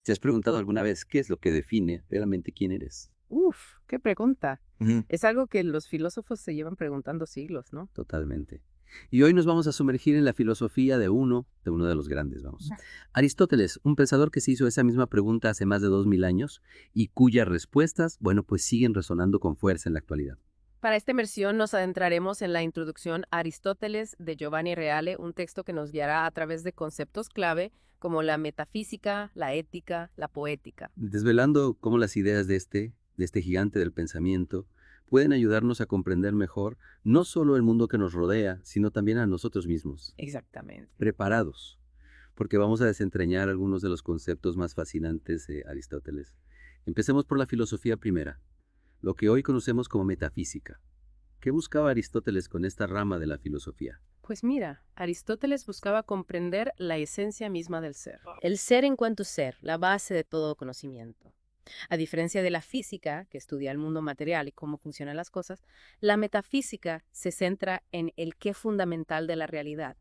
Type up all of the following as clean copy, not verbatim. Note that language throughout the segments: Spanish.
¿Te has preguntado alguna vez qué es lo que define realmente quién eres? Uf, qué pregunta. Ujú. Es algo que los filósofos se llevan preguntando siglos, ¿no? Totalmente. Y hoy nos vamos a sumergir en la filosofía de uno de los grandes, vamos. Aristóteles, un pensador que se hizo esa misma pregunta hace más de 2000 años y cuyas respuestas, bueno, pues siguen resonando con fuerza en la actualidad. Para esta inmersión nos adentraremos en la introducción a Aristóteles de Giovanni Reale, un texto que nos guiará a través de conceptos clave como la metafísica, la ética, la poética. Desvelando cómo las ideas de este gigante del pensamiento, pueden ayudarnos a comprender mejor no solo el mundo que nos rodea, sino también a nosotros mismos. Exactamente. Preparados, porque vamos a desentrañar algunos de los conceptos más fascinantes de Aristóteles. Empecemos por la filosofía primera, lo que hoy conocemos como metafísica. ¿Qué buscaba Aristóteles con esta rama de la filosofía? Pues mira, Aristóteles buscaba comprender la esencia misma del ser. El ser en cuanto ser, la base de todo conocimiento. A diferencia de la física, que estudia el mundo material y cómo funcionan las cosas, la metafísica se centra en el qué fundamental de la realidad,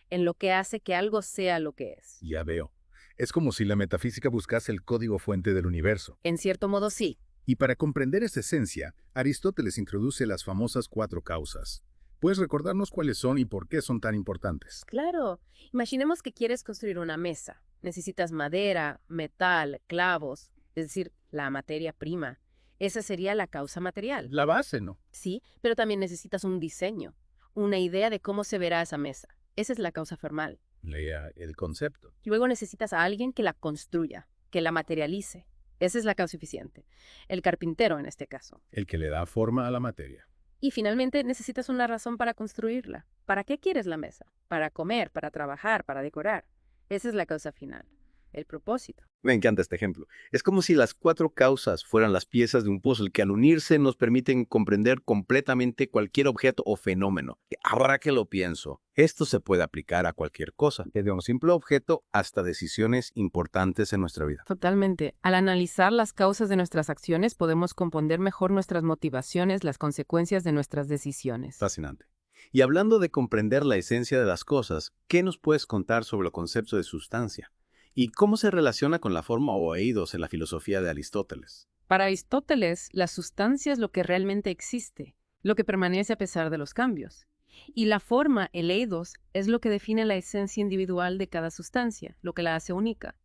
en lo que hace que algo sea lo que es. Ya veo. Es como si la metafísica buscase el código fuente del universo. En cierto modo sí. Y para comprender esa esencia, Aristóteles introduce las famosas cuatro causas. ¿Puedes recordarnos cuáles son y por qué son tan importantes? Claro, imaginemos que quieres construir una mesa. Necesitas madera, metal, clavos, es decir, la materia prima. Esa sería la causa material. La base, ¿no? Sí, pero también necesitas un diseño, una idea de cómo se verá esa mesa. Esa es la causa formal. Lea el concepto. Luego necesitas a alguien que la construya, que la materialice. Esa es la causa eficiente. El carpintero en este caso. El que le da forma a la materia. Y finalmente necesitas una razón para construirla. ¿Para qué quieres la mesa? Para comer, para trabajar, para decorar. Esa es la causa final. El propósito. Me encanta este ejemplo. Es como si las cuatro causas fueran las piezas de un puzzle que al unirse nos permiten comprender completamente cualquier objeto o fenómeno. Ahora que lo pienso, esto se puede aplicar a cualquier cosa, desde un simple objeto hasta decisiones importantes en nuestra vida. Totalmente. Al analizar las causas de nuestras acciones, podemos comprender mejor nuestras motivaciones, las consecuencias de nuestras decisiones. Fascinante. Y hablando de comprender la esencia de las cosas, ¿qué nos puedes contar sobre el concepto de sustancia? ¿Y cómo se relaciona con la forma o eidos en la filosofía de Aristóteles? Para Aristóteles, la sustancia es lo que realmente existe, lo que permanece a pesar de los cambios. Y la forma, el eidos, es lo que define la esencia individual de cada sustancia, lo que la hace única.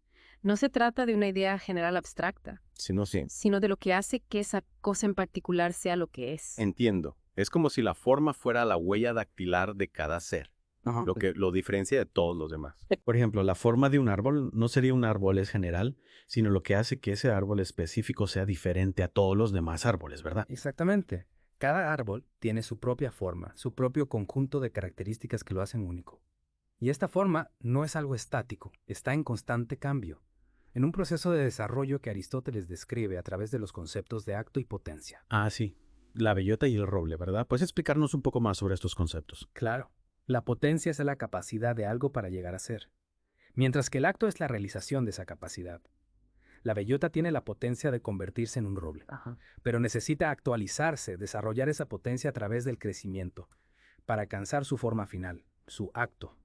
No se trata de una idea general abstracta, Si no, sí. sino de lo que hace que esa cosa en particular sea lo que es. Entiendo. Es como si la forma fuera la huella dactilar de cada ser, Ajá. lo que lo diferencia de todos los demás. Por ejemplo, la forma de un árbol no sería un árbol es general, sino lo que hace que ese árbol específico sea diferente a todos los demás árboles, ¿verdad? Exactamente. Cada árbol tiene su propia forma, su propio conjunto de características que lo hacen único. Y esta forma no es algo estático, está en constante cambio, en un proceso de desarrollo que Aristóteles describe a través de los conceptos de acto y potencia. Ah, sí. La bellota y el roble, ¿verdad? ¿Puedes explicarnos un poco más sobre estos conceptos? Claro, la potencia es la capacidad de algo para llegar a ser, mientras que el acto es la realización de esa capacidad. La bellota tiene la potencia de convertirse en un roble, Ajá. pero necesita actualizarse, desarrollar esa potencia a través del crecimiento, para alcanzar su forma final, su acto.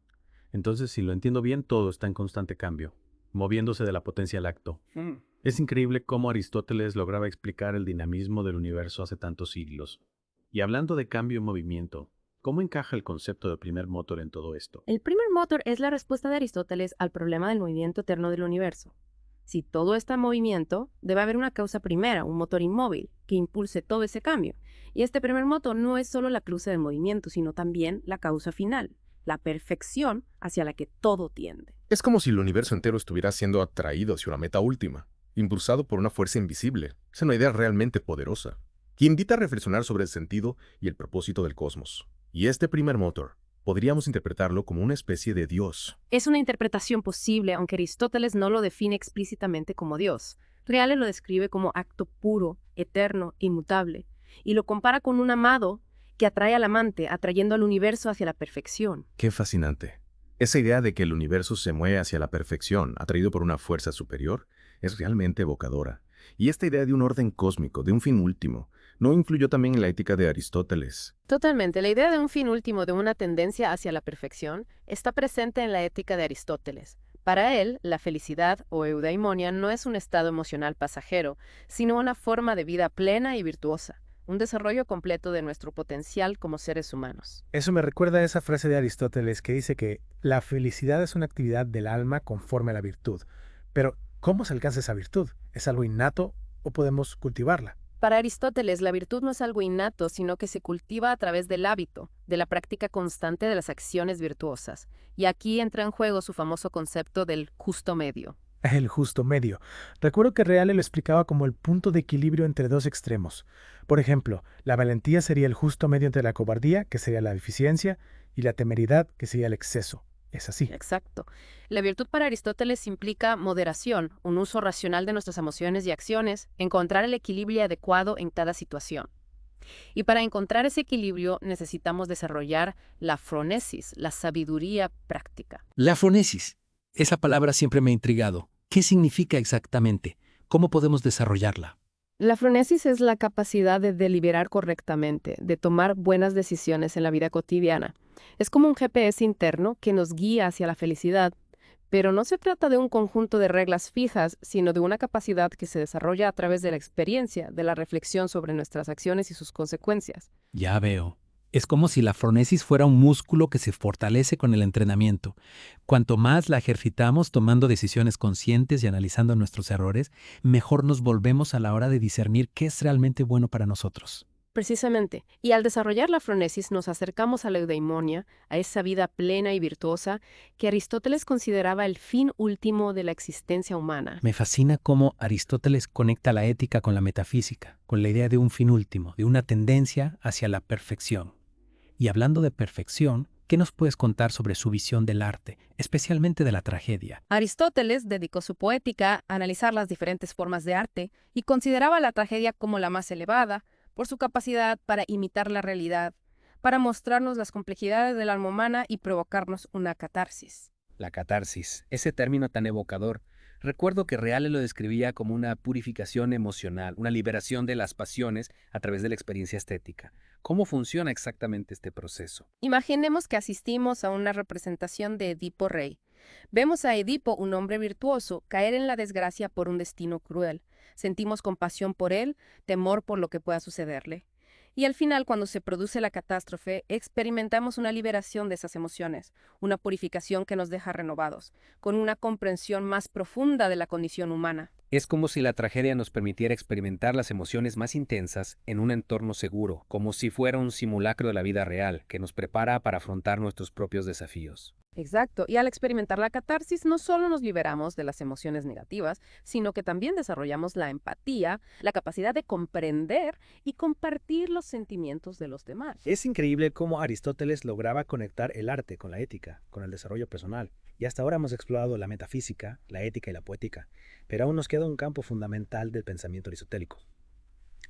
Entonces, si lo entiendo bien, todo está en constante cambio, moviéndose de la potencia al acto. Es increíble cómo Aristóteles lograba explicar el dinamismo del universo hace tantos siglos. Y hablando de cambio y movimiento, ¿cómo encaja el concepto del primer motor en todo esto? El primer motor es la respuesta de Aristóteles al problema del movimiento eterno del universo. Si todo está en movimiento, debe haber una causa primera, un motor inmóvil, que impulse todo ese cambio. Y este primer motor no es solo la causa del movimiento, sino también la causa final, la perfección hacia la que todo tiende. Es como si el universo entero estuviera siendo atraído hacia una meta última, impulsado por una fuerza invisible. Es una idea realmente poderosa, que invita a reflexionar sobre el sentido y el propósito del cosmos. Y este primer motor, podríamos interpretarlo como una especie de Dios. Es una interpretación posible, aunque Aristóteles no lo define explícitamente como Dios. Reale lo describe como acto puro, eterno, inmutable, y lo compara con un amado que atrae al amante, atrayendo al universo hacia la perfección. ¡Qué fascinante! Esa idea de que el universo se mueve hacia la perfección, atraído por una fuerza superior, es realmente evocadora. Y esta idea de un orden cósmico, de un fin último, ¿no influyó también en la ética de Aristóteles? Totalmente. La idea de un fin último, de una tendencia hacia la perfección, está presente en la ética de Aristóteles. Para él, la felicidad o eudaimonia no es un estado emocional pasajero, sino una forma de vida plena y virtuosa, un desarrollo completo de nuestro potencial como seres humanos. Eso me recuerda a esa frase de Aristóteles que dice que la felicidad es una actividad del alma conforme a la virtud. Pero, ¿cómo se alcanza esa virtud? ¿Es algo innato o podemos cultivarla? Para Aristóteles, la virtud no es algo innato, sino que se cultiva a través del hábito, de la práctica constante de las acciones virtuosas. Y aquí entra en juego su famoso concepto del justo medio. El justo medio. Recuerdo que Reale lo explicaba como el punto de equilibrio entre dos extremos. Por ejemplo, la valentía sería el justo medio entre la cobardía, que sería la deficiencia, y la temeridad, que sería el exceso. Es así. Exacto. La virtud para Aristóteles implica moderación, un uso racional de nuestras emociones y acciones, encontrar el equilibrio adecuado en cada situación. Y para encontrar ese equilibrio necesitamos desarrollar la phronesis, la sabiduría práctica. La fronesis. Esa palabra siempre me ha intrigado. ¿Qué significa exactamente? ¿Cómo podemos desarrollarla? La phronesis es la capacidad de deliberar correctamente, de tomar buenas decisiones en la vida cotidiana. Es como un GPS interno que nos guía hacia la felicidad, pero no se trata de un conjunto de reglas fijas, sino de una capacidad que se desarrolla a través de la experiencia, de la reflexión sobre nuestras acciones y sus consecuencias. Ya veo. Es como si la fronesis fuera un músculo que se fortalece con el entrenamiento. Cuanto más la ejercitamos tomando decisiones conscientes y analizando nuestros errores, mejor nos volvemos a la hora de discernir qué es realmente bueno para nosotros. Precisamente. Y al desarrollar la phronesis nos acercamos a la eudaimonia, a esa vida plena y virtuosa que Aristóteles consideraba el fin último de la existencia humana. Me fascina cómo Aristóteles conecta la ética con la metafísica, con la idea de un fin último, de una tendencia hacia la perfección. Y hablando de perfección, ¿qué nos puedes contar sobre su visión del arte, especialmente de la tragedia? Aristóteles dedicó su poética a analizar las diferentes formas de arte y consideraba la tragedia como la más elevada, por su capacidad para imitar la realidad, para mostrarnos las complejidades del alma humana y provocarnos una catarsis. La catarsis, ese término tan evocador. Recuerdo que Reale lo describía como una purificación emocional, una liberación de las pasiones a través de la experiencia estética. ¿Cómo funciona exactamente este proceso? Imaginemos que asistimos a una representación de Edipo Rey. Vemos a Edipo, un hombre virtuoso, caer en la desgracia por un destino cruel. Sentimos compasión por él, temor por lo que pueda sucederle. Y al final, cuando se produce la catástrofe, experimentamos una liberación de esas emociones, una purificación que nos deja renovados, con una comprensión más profunda de la condición humana. Es como si la tragedia nos permitiera experimentar las emociones más intensas en un entorno seguro, como si fuera un simulacro de la vida real que nos prepara para afrontar nuestros propios desafíos. Exacto, y al experimentar la catarsis no solo nos liberamos de las emociones negativas, sino que también desarrollamos la empatía, la capacidad de comprender y compartir los sentimientos de los demás. Es increíble cómo Aristóteles lograba conectar el arte con la ética, con el desarrollo personal. Y hasta ahora hemos explorado la metafísica, la ética y la poética, pero aún nos queda un campo fundamental del pensamiento aristotélico: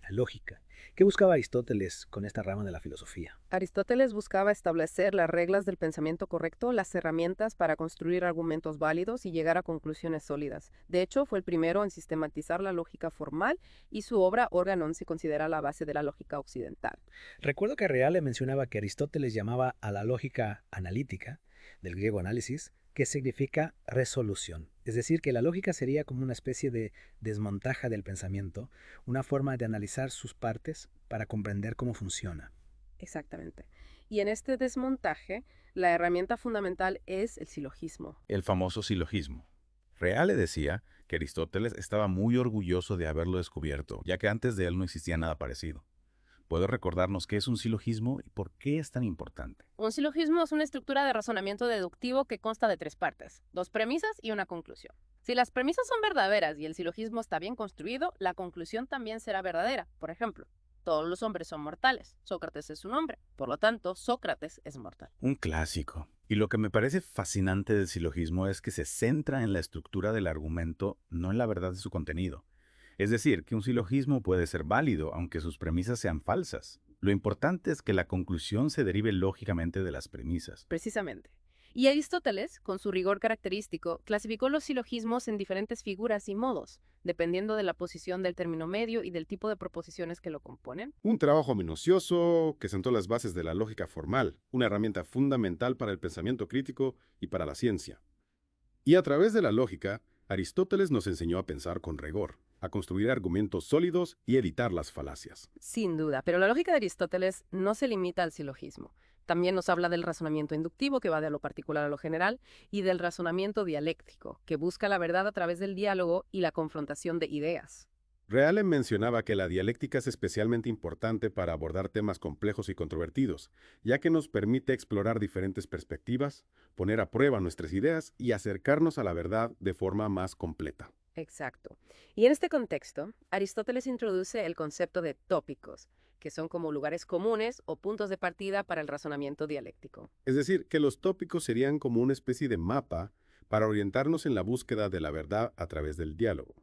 la lógica. ¿Qué buscaba Aristóteles con esta rama de la filosofía? Aristóteles buscaba establecer las reglas del pensamiento correcto, las herramientas para construir argumentos válidos y llegar a conclusiones sólidas. De hecho, fue el primero en sistematizar la lógica formal y su obra Organon se considera la base de la lógica occidental. Recuerdo que Reale mencionaba que Aristóteles llamaba a la lógica analítica, del griego análisis, que significa resolución. Es decir, que la lógica sería como una especie de desmontaje del pensamiento, una forma de analizar sus partes para comprender cómo funciona. Exactamente. Y en este desmontaje, la herramienta fundamental es el silogismo. El famoso silogismo. Reale decía que Aristóteles estaba muy orgulloso de haberlo descubierto, ya que antes de él no existía nada parecido. ¿Puedes recordarnos qué es un silogismo y por qué es tan importante? Un silogismo es una estructura de razonamiento deductivo que consta de 3 partes, 2 premisas y una conclusión. Si las premisas son verdaderas y el silogismo está bien construido, la conclusión también será verdadera. Por ejemplo, todos los hombres son mortales. Sócrates es un hombre. Por lo tanto, Sócrates es mortal. Un clásico. Y lo que me parece fascinante del silogismo es que se centra en la estructura del argumento, no en la verdad de su contenido. Es decir, que un silogismo puede ser válido, aunque sus premisas sean falsas. Lo importante es que la conclusión se derive lógicamente de las premisas. Precisamente. Y Aristóteles, con su rigor característico, clasificó los silogismos en diferentes figuras y modos, dependiendo de la posición del término medio y del tipo de proposiciones que lo componen. Un trabajo minucioso que sentó las bases de la lógica formal, una herramienta fundamental para el pensamiento crítico y para la ciencia. Y a través de la lógica, Aristóteles nos enseñó a pensar con rigor, a construir argumentos sólidos y evitar las falacias. Sin duda, pero la lógica de Aristóteles no se limita al silogismo. También nos habla del razonamiento inductivo, que va de lo particular a lo general, y del razonamiento dialéctico, que busca la verdad a través del diálogo y la confrontación de ideas. Reale mencionaba que la dialéctica es especialmente importante para abordar temas complejos y controvertidos, ya que nos permite explorar diferentes perspectivas, poner a prueba nuestras ideas y acercarnos a la verdad de forma más completa. Exacto. Y en este contexto, Aristóteles introduce el concepto de tópicos, que son como lugares comunes o puntos de partida para el razonamiento dialéctico. Es decir, que los tópicos serían como una especie de mapa para orientarnos en la búsqueda de la verdad a través del diálogo.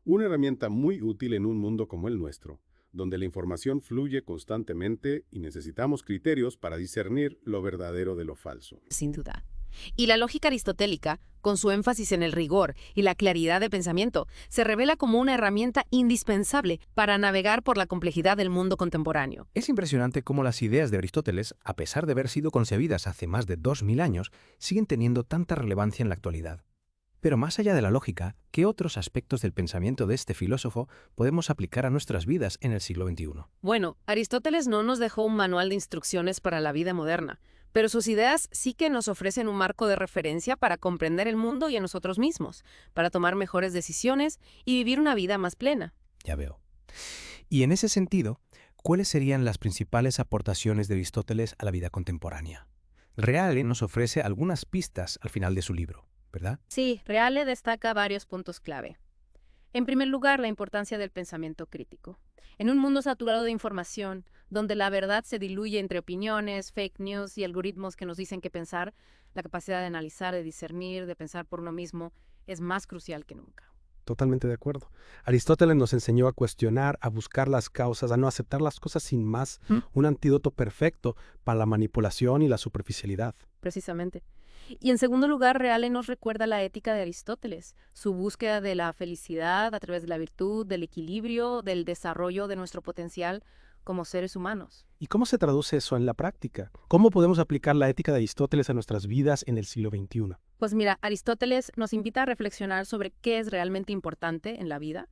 Una herramienta muy útil en un mundo como el nuestro, donde la información fluye constantemente y necesitamos criterios para discernir lo verdadero de lo falso. Sin duda. Y la lógica aristotélica, con su énfasis en el rigor y la claridad de pensamiento, se revela como una herramienta indispensable para navegar por la complejidad del mundo contemporáneo. Es impresionante cómo las ideas de Aristóteles, a pesar de haber sido concebidas hace más de 2000 años, siguen teniendo tanta relevancia en la actualidad. Pero más allá de la lógica, ¿qué otros aspectos del pensamiento de este filósofo podemos aplicar a nuestras vidas en el siglo XXI? Bueno, Aristóteles no nos dejó un manual de instrucciones para la vida moderna, pero sus ideas sí que nos ofrecen un marco de referencia para comprender el mundo y a nosotros mismos, para tomar mejores decisiones y vivir una vida más plena. Ya veo. Y en ese sentido, ¿cuáles serían las principales aportaciones de Aristóteles a la vida contemporánea? Reale nos ofrece algunas pistas al final de su libro, ¿verdad? Sí, Reale destaca varios puntos clave. En primer lugar, la importancia del pensamiento crítico. En un mundo saturado de información, donde la verdad se diluye entre opiniones, fake news y algoritmos que nos dicen qué pensar, la capacidad de analizar, de discernir, de pensar por uno mismo, es más crucial que nunca. Totalmente de acuerdo. Aristóteles nos enseñó a cuestionar, a buscar las causas, a no aceptar las cosas sin más, un antídoto perfecto para la manipulación y la superficialidad. Precisamente. Y en segundo lugar, Reale nos recuerda la ética de Aristóteles, su búsqueda de la felicidad a través de la virtud, del equilibrio, del desarrollo de nuestro potencial como seres humanos. ¿Y cómo se traduce eso en la práctica? ¿Cómo podemos aplicar la ética de Aristóteles a nuestras vidas en el siglo XXI? Pues mira, Aristóteles nos invita a reflexionar sobre qué es realmente importante en la vida,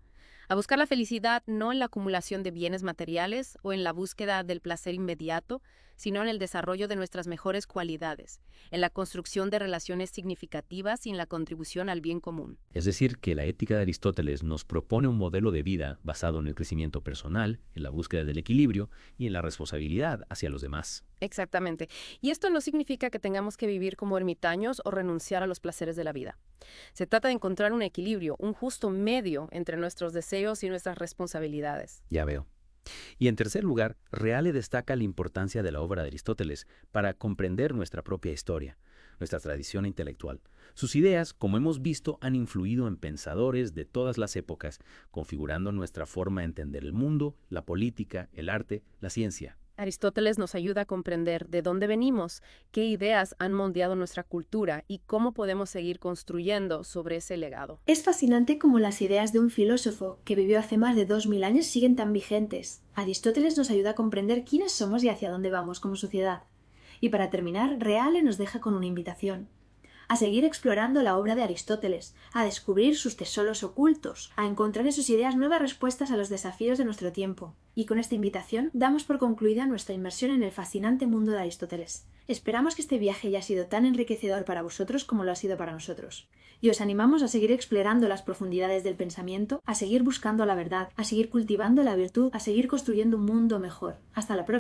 a buscar la felicidad no en la acumulación de bienes materiales o en la búsqueda del placer inmediato, sino en el desarrollo de nuestras mejores cualidades, en la construcción de relaciones significativas y en la contribución al bien común. Es decir, que la ética de Aristóteles nos propone un modelo de vida basado en el crecimiento personal, en la búsqueda del equilibrio y en la responsabilidad hacia los demás. Exactamente. Y esto no significa que tengamos que vivir como ermitaños o renunciar a los placeres de la vida. Se trata de encontrar un equilibrio, un justo medio entre nuestros deseos y nuestras responsabilidades. Ya veo. Y en tercer lugar, Reale destaca la importancia de la obra de Aristóteles para comprender nuestra propia historia, nuestra tradición intelectual. Sus ideas, como hemos visto, han influido en pensadores de todas las épocas, configurando nuestra forma de entender el mundo, la política, el arte, la ciencia. Aristóteles nos ayuda a comprender de dónde venimos, qué ideas han moldeado nuestra cultura y cómo podemos seguir construyendo sobre ese legado. Es fascinante cómo las ideas de un filósofo que vivió hace más de 2000 años siguen tan vigentes. Aristóteles nos ayuda a comprender quiénes somos y hacia dónde vamos como sociedad. Y para terminar, Reale nos deja con una invitación. A seguir explorando la obra de Aristóteles, a descubrir sus tesoros ocultos, a encontrar en sus ideas nuevas respuestas a los desafíos de nuestro tiempo. Y con esta invitación damos por concluida nuestra inmersión en el fascinante mundo de Aristóteles. Esperamos que este viaje haya sido tan enriquecedor para vosotros como lo ha sido para nosotros. Y os animamos a seguir explorando las profundidades del pensamiento, a seguir buscando la verdad, a seguir cultivando la virtud, a seguir construyendo un mundo mejor. Hasta la próxima.